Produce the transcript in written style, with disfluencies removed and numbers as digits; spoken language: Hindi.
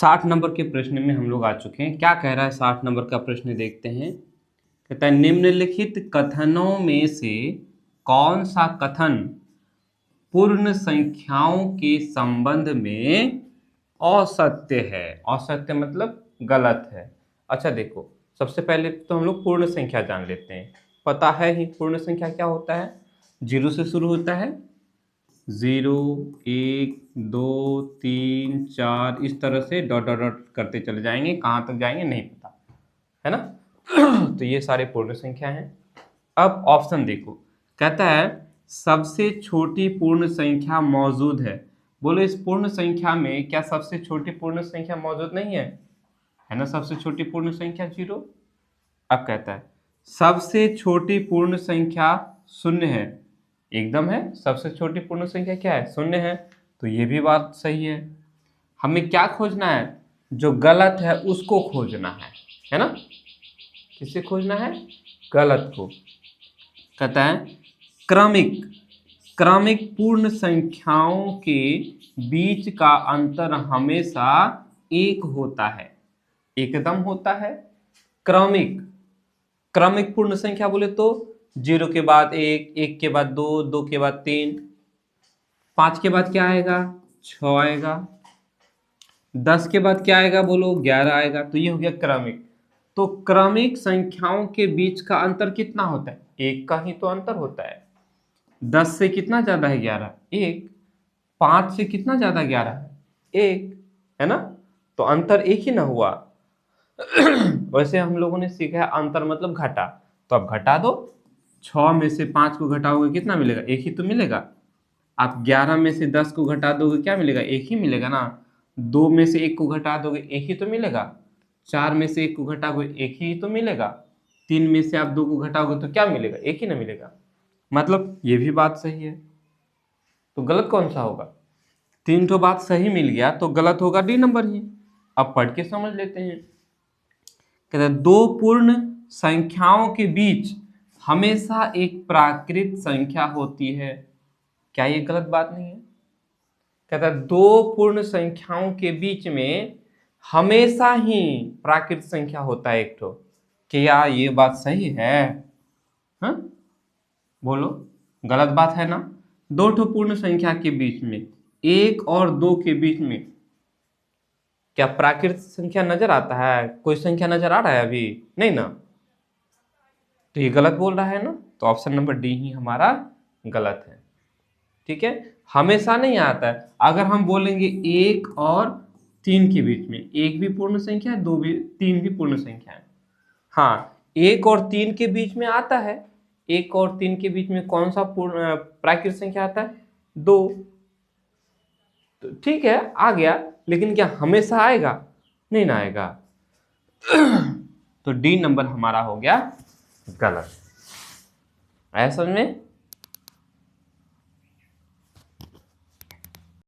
60 नंबर के प्रश्न में हम लोग आ चुके हैं। क्या कह रहा है 60 नंबर का प्रश्न, देखते हैं। कहता है निम्नलिखित कथनों में से कौन सा कथन पूर्ण संख्याओं के संबंध में असत्य है। असत्य मतलब गलत है। अच्छा देखो, सबसे पहले तो हम लोग पूर्ण संख्या जान लेते हैं। पता है ही पूर्ण संख्या क्या होता है, 0 से शुरू होता है। 0 1 2 3 4 इस तरह से डॉट डॉट डॉट करते चले जाएंगे, कहाँ तक जाएंगे नहीं पता, है ना। तो ये सारे पूर्ण संख्या हैं। अब ऑप्शन देखो, कहता है सबसे छोटी पूर्ण संख्या मौजूद है। बोलो इस पूर्ण संख्या में क्या सबसे छोटी पूर्ण संख्या मौजूद नहीं है ना। सबसे छोटी पूर्ण संख्या 0। अब कहता है सबसे छोटी पूर्ण संख्या 0 है। एकदम है, सबसे छोटी पूर्ण संख्या क्या है, 0 है। तो ये भी बात सही है। हमें क्या खोजना है, जो गलत है उसको खोजना है ना। किसे खोजना है, गलत को। कहता है क्रमिक क्रमिक पूर्ण संख्याओं के बीच का अंतर हमेशा 1 होता है। एकदम होता है। क्रमिक क्रमिक पूर्ण संख्या बोले तो 0 के बाद 1, 1 के बाद 2, 2 के बाद 3, 5 के बाद क्या आएगा, 6 आएगा, 10 के बाद क्या आएगा बोलो, 11 आएगा। तो ये हो गया क्रमिक। तो क्रमिक संख्याओं के बीच का अंतर कितना होता है, 1 का ही तो अंतर होता है। 10 से कितना ज्यादा है 11, 1। 5 से कितना ज्यादा 11 है, 1, है ना। तो अंतर 1 ही ना हुआ। वैसे हम लोगों ने सीखा है अंतर मतलब घटा। तो अब घटा दो, 6 में से 5 को घटाओगे कितना मिलेगा, 1 ही तो मिलेगा। आप 11 में से 10 को घटा दोगे क्या मिलेगा, 1 ही मिलेगा ना। 2 में से 1 को घटा दोगे 1 ही तो मिलेगा। 4 में से 1 को घटाओगे 1 ही तो मिलेगा। 3 में से आप 2 को घटाओगे तो क्या मिलेगा, 1 ही ना मिलेगा। मतलब ये भी बात सही है। तो गलत कौन सा होगा, 3 तो बात सही मिल गया, तो गलत होगा डी नंबर ही। अब पढ़ के समझ लेते हैं। कहते हैं 2 पूर्ण संख्याओं के बीच हमेशा एक प्राकृत संख्या होती है। क्या ये गलत बात नहीं है। कहता है 2 पूर्ण संख्याओं के बीच में हमेशा ही प्राकृत संख्या होता है एक तो। क्या ये बात सही है, हाँ? बोलो, गलत बात है ना। 2 ठो पूर्ण संख्या के बीच में, 1 और 2 के बीच में क्या प्राकृत संख्या नजर आता है, कोई संख्या नजर आ रहा है अभी नहीं ना। तो ये गलत बोल रहा है ना। तो ऑप्शन नंबर डी ही हमारा गलत है। ठीक है, हमेशा नहीं आता है। अगर हम बोलेंगे 1 और 3 के बीच में, 1 भी पूर्ण संख्या है, 2 भी, 3 भी पूर्ण संख्या है। हाँ, 1 और 3 के बीच में आता है। 1 और 3 के बीच में कौन सा पूर्ण प्राकृत संख्या आता है, 2। तो ठीक है, आ गया, लेकिन क्या हमेशा आएगा, नहीं ना आएगा। तो डी नंबर हमारा हो गया गलत। आया समझ में।